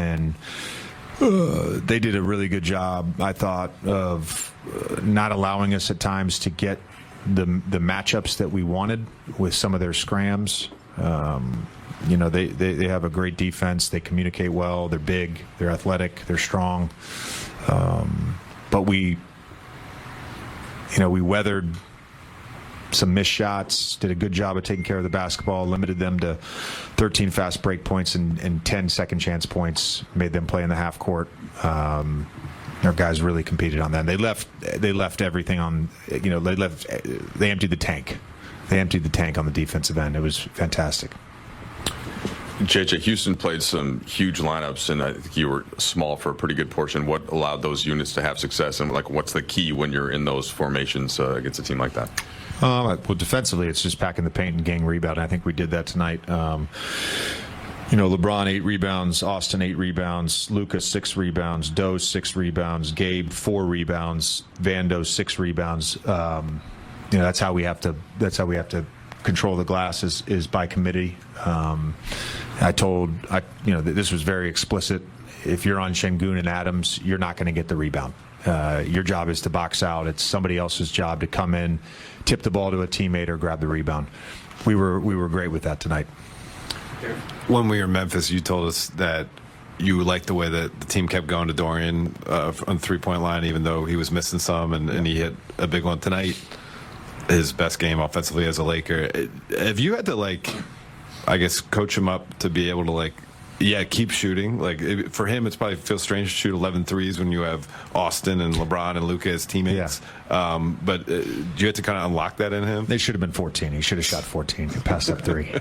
and they did a really good job, I thought, of not allowing us at times to get the matchups that we wanted with some of their scrams. You know, they have a great defense. They communicate well. They're big. They're athletic. They're strong. But we weathered some missed shots, did a good job of taking care of the basketball, limited them to 13 fast break points and 10 second chance points, made them play in the half court. Our guys really competed on that. They left everything on, they emptied the tank. They emptied the tank on the defensive end. It was fantastic. JJ, Houston played some huge lineups, and I think you were small for a pretty good portion. What allowed those units to have success, and what's the key when you're in those formations against a team like that? Well, defensively, it's just packing the paint and getting rebound. I think we did that tonight. LeBron 8 rebounds, Austin 8 rebounds, Lucas 6 rebounds, Doe 6 rebounds, Gabe 4 rebounds, Vando 6 rebounds. That's how we have to control the glass is by committee. This was very explicit. If you're on Şengün and Adams, you're not going to get the rebound. Your job is to box out. It's somebody else's job to come in, tip the ball to a teammate, or grab the rebound. We were great with that tonight. When we were in Memphis, you told us that you liked the way that the team kept going to Dorian on the three-point line, even though he was missing some, and he hit a big one tonight. His best game offensively as a Laker. Have you had to, coach him up to be able to, keep shooting? For him, it's probably feels strange to shoot 11 threes when you have Austin and LeBron and Luka as teammates. Yeah. But do you have to kind of unlock that in him? They should have been 14. He should have shot 14. He passed up 3.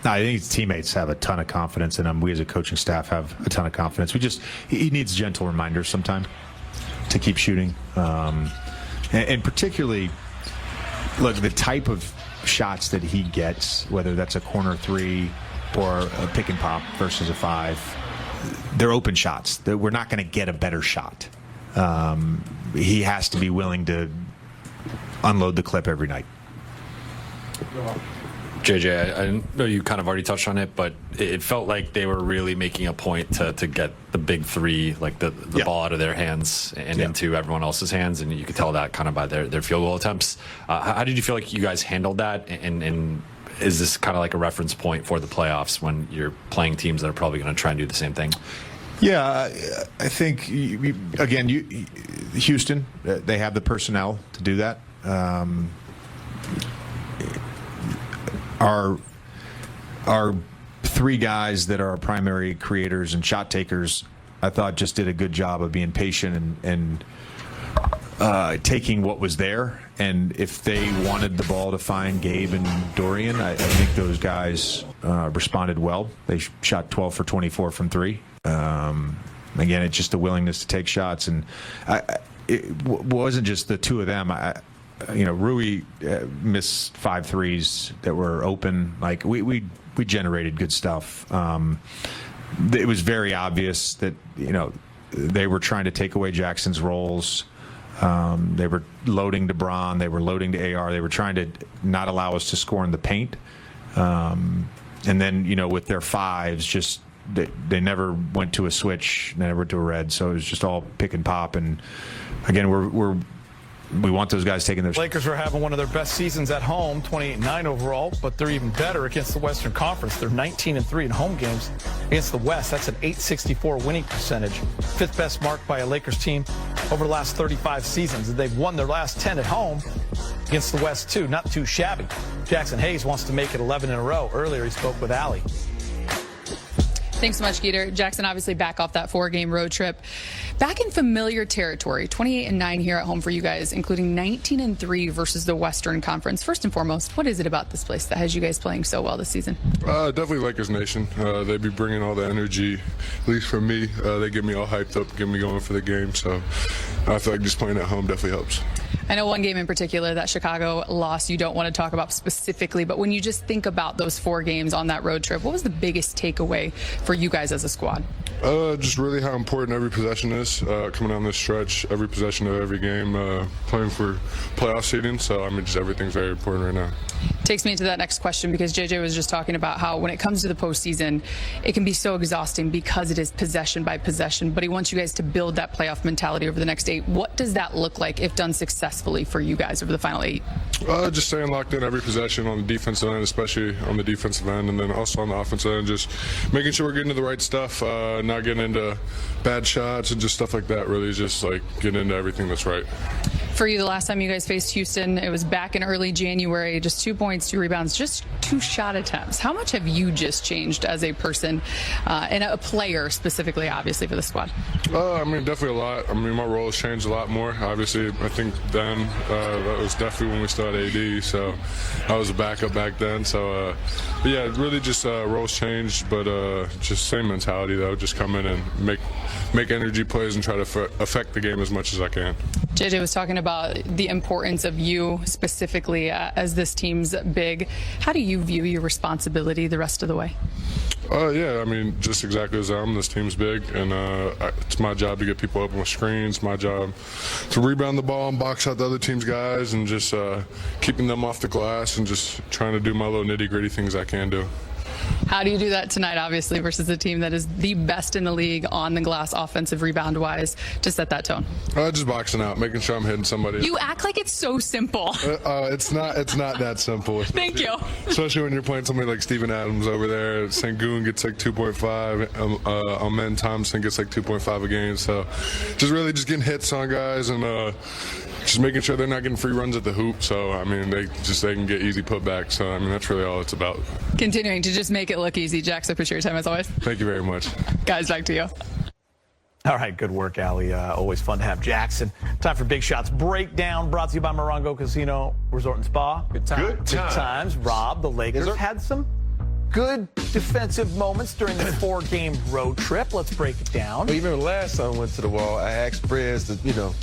I think his teammates have a ton of confidence in him. We as a coaching staff have a ton of confidence. He needs gentle reminders sometimes to keep shooting. And particularly, look, the type of shots that he gets, whether that's a corner 3 or a pick and pop versus a 5, they're open shots. We're not going to get a better shot. He has to be willing to unload the clip every night. JJ, I know you kind of already touched on it, but it felt like they were really making a point to get the big 3, the ball out of their hands and into everyone else's hands, and you could tell that kind of by their field goal attempts. How did you feel like you guys handled that, and is this kind of like a reference point for the playoffs when you're playing teams that are probably going to try and do the same thing? Yeah, I think, Houston, they have the personnel to do that. Our 3 guys that are our primary creators and shot takers, I thought just did a good job of being patient and taking what was there. And if they wanted the ball to find Gabe and Dorian, I think those guys responded well. They shot 12 for 24 from 3. Again, it's just the willingness to take shots. And it wasn't just the 2 of them. Rui missed 5 threes that were open. We generated good stuff. It was very obvious that they were trying to take away Jackson's roles. They were loading to Bron. They were loading to AR. They were trying to not allow us to score in the paint. And then with their 5s, they never went to a switch. They never went to a red. So it was just all pick and pop. And again, we want those guys taking their... Lakers are having one of their best seasons at home, 28-9 overall, but they're even better against the Western Conference. They're 19-3 in home games against the West. That's an .864 winning percentage, 5th best mark by a Lakers team over the last 35 seasons. They've won their last 10 at home against the West, too. Not too shabby. Jackson Hayes wants to make it 11 in a row. Earlier, he spoke with Allie. Thanks so much, Geeter. Jackson obviously back off that 4-game road trip. Back in familiar territory, 28-9 here at home for you guys, including 19-3 versus the Western Conference. First and foremost, what is it about this place that has you guys playing so well this season? Definitely Lakers Nation. They be bringing all the energy, at least for me. They get me all hyped up, get me going for the game. So I feel like just playing at home definitely helps. I know one game in particular, that Chicago loss, you don't want to talk about specifically, but when you just think about those 4 games on that road trip, what was the biggest takeaway for you guys as a squad? Just really how important every possession is coming down this stretch, every possession of every game, playing for playoff seeding. So, just everything's very important right now. Takes me into that next question, because JJ was just talking about how when it comes to the postseason, it can be so exhausting because it is possession by possession, but he wants you guys to build that playoff mentality over the next 8. What does that look like if done successfully for you guys over the final 8? Just staying locked in every possession on the defensive end, especially on the defensive end, and then also on the offensive end, just making sure we're getting to the right stuff, not getting into bad shots and just stuff like that. Really just like getting into everything that's right. For you, the last time you guys faced Houston, it was back in early January, just 2 points, 2 rebounds, just 2 shot attempts. How much have you just changed as a person and a player specifically, obviously, for the squad? I mean, definitely a lot. I mean, my role has changed a lot more. Obviously, I think then that was definitely when we started AD, so I was a backup back then. So, but yeah, really just roles changed, but just same mentality, though. Just come in and make energy plays and try to affect the game as much as I can. JJ was talking about the importance of you specifically as this team's big. How do you view your responsibility the rest of the way? Yeah, I mean, just exactly as this team's big, and it's my job to get people open with screens, my job to rebound the ball and box out the other team's guys, and just keeping them off the glass and just trying to do my little nitty-gritty things I can do. How do you do that tonight, obviously, versus a team that is the best in the league on the glass, offensive rebound-wise, to set that tone? Just boxing out, making sure I'm hitting somebody. You act like it's so simple. It's not that simple. Thank you. Especially when you're playing somebody like Steven Adams over there. Sengun gets like 2.5. Amen Thompson gets like 2.5 a game. So just really just getting hits on guys and just making sure they're not getting free runs at the hoop. So, I mean, they can get easy putbacks. So, I mean, that's really all it's about. Continuing to just make it look easy. Jax, I appreciate your time as always. Thank you very much. Guys, back to you. All right, good work, Allie. Always fun to have Jackson. Time for Big Shots Breakdown, brought to you by Morongo Casino Resort and Spa. Good times. Rob, the Lakers had some good defensive moments during the 4-game road trip. Let's break it down. Well, even last time I went to the wall, I asked Prez to,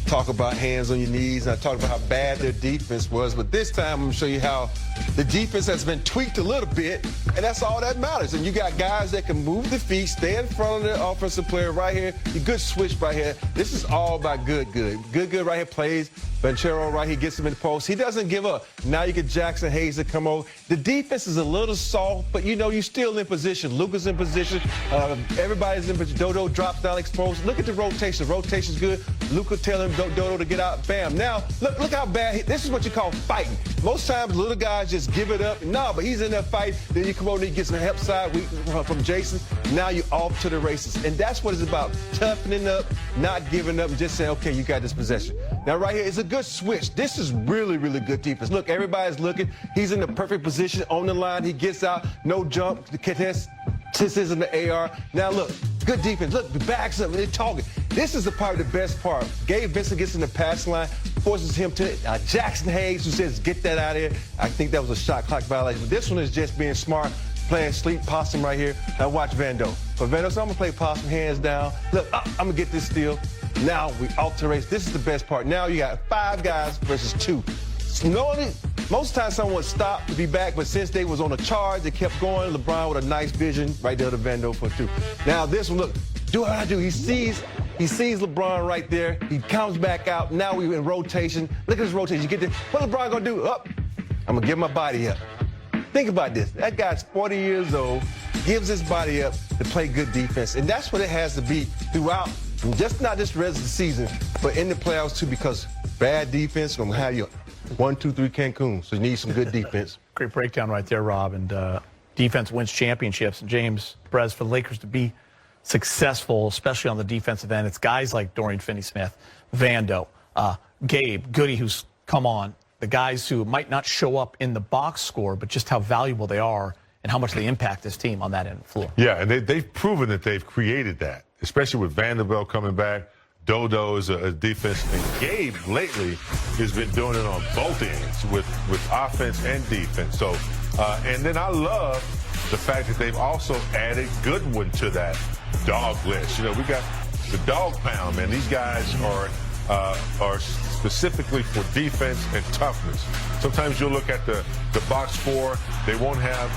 talk about hands on your knees, and I talked about how bad their defense was. But this time, I'm going to show you how the defense has been tweaked a little bit, and that's all that matters. And you got guys that can move the feet, stay in front of the offensive player right here. You good switch right here. This is all about good right here plays. Banchero right here gets him in the post. He doesn't give up. Now you get Jackson Hayes to come over. The defense is a little soft, but you're still in position. Luka's in position. Everybody's in position. Dodo drops down exposed. Look at the rotation. The rotation's good. Luka telling Dodo to get out. Bam. Now, look how bad. This is what you call fighting. Most times, little guys just give it up. No, but he's in there fighting. Then you come over and you get some help side from Jason. Now you're off to the races. And that's what it's about. Toughening up, not giving up, and just saying, okay, you got this possession. Now, right here, it's a good switch. This is really, really good defense. Look, everybody's looking. He's in the perfect position on the line. He gets out. No jump. The contest. This is in the AR. Now, look, good defense. Look, the backs up. They're talking. This is probably the best part. Gabe Vincent gets in the pass line, forces him to Jackson Hayes, who says, get that out of here. I think that was a shot clock violation. But this one is just being smart, playing sleep possum right here. Now watch Vando. For Vando, so I'm going to play possum hands down. Look, I'm going to get this steal. Now we off to the race. This is the best part. Now you got 5 guys versus 2. Most times someone would stop to be back, but since they was on a charge, they kept going. LeBron with a nice vision right there to Vando for 2. Now this one, look, do what I do. He sees LeBron right there. He comes back out. Now we in rotation. Look at this rotation. You get this. What LeBron gonna do? Up. I'm gonna give my body up. Think about this. That guy's 40 years old, gives his body up to play good defense, and that's what it has to be throughout. Not just the rest of the season, but in the playoffs too, because bad defense gonna have you 1, 2, 3 Cancun. So you need some good defense. Great breakdown right there, Rob. And defense wins championships. And James, Perez, for the Lakers to be successful, especially on the defensive end, it's guys like Dorian Finney-Smith, Vando, Gabe, Goody, who's come on, the guys who might not show up in the box score, but just how valuable they are and how much they impact this team on that end of the floor. Yeah, and they've proven that they've created that, especially with Vanderbilt coming back. Dodo is a defense, and Gabe lately has been doing it on both ends with offense and defense. So, and then I love the fact that they've also added Goodwin to that dog list. We got the dog pound, man. These guys are specifically for defense and toughness. Sometimes you'll look at the box score. They won't have,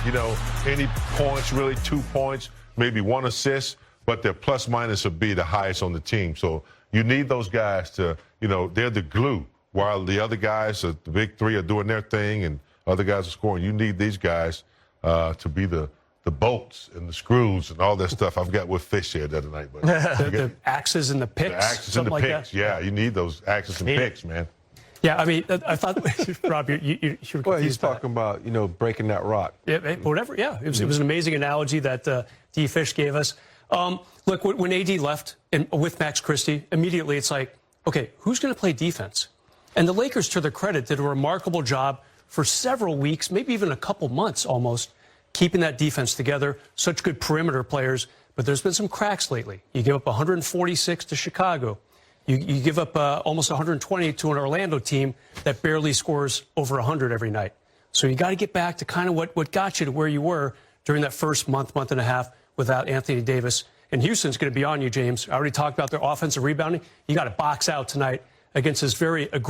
any points, really 2 points, maybe 1 assist, but their plus minus will be the highest on the team. So you need those guys to, they're the glue while the other guys, the big 3, are doing their thing and other guys are scoring. You need these guys to be the bolts and the screws and all that stuff. I forgot what Fish said the other night. But the axes and the picks. The axes and the picks. Yeah, you need those axes and picks, man. Yeah, I mean, I thought, Rob, you were Well, he's confused by talking about, breaking that rock. Yeah, whatever. Yeah, it was an amazing analogy that D. Fish gave us. Look, when AD left and with Max Christie, immediately it's like, okay, who's going to play defense? And the Lakers, to their credit, did a remarkable job for several weeks, maybe even a couple months almost, keeping that defense together. Such good perimeter players, but there's been some cracks lately. You give up 146 to Chicago. You give up almost 120 to an Orlando team that barely scores over 100 every night. So you got to get back to kind of what got you to where you were during that first month and a half without Anthony Davis. And Houston's going to be on you, James. I already talked about their offensive rebounding. You got to box out tonight against this very aggressive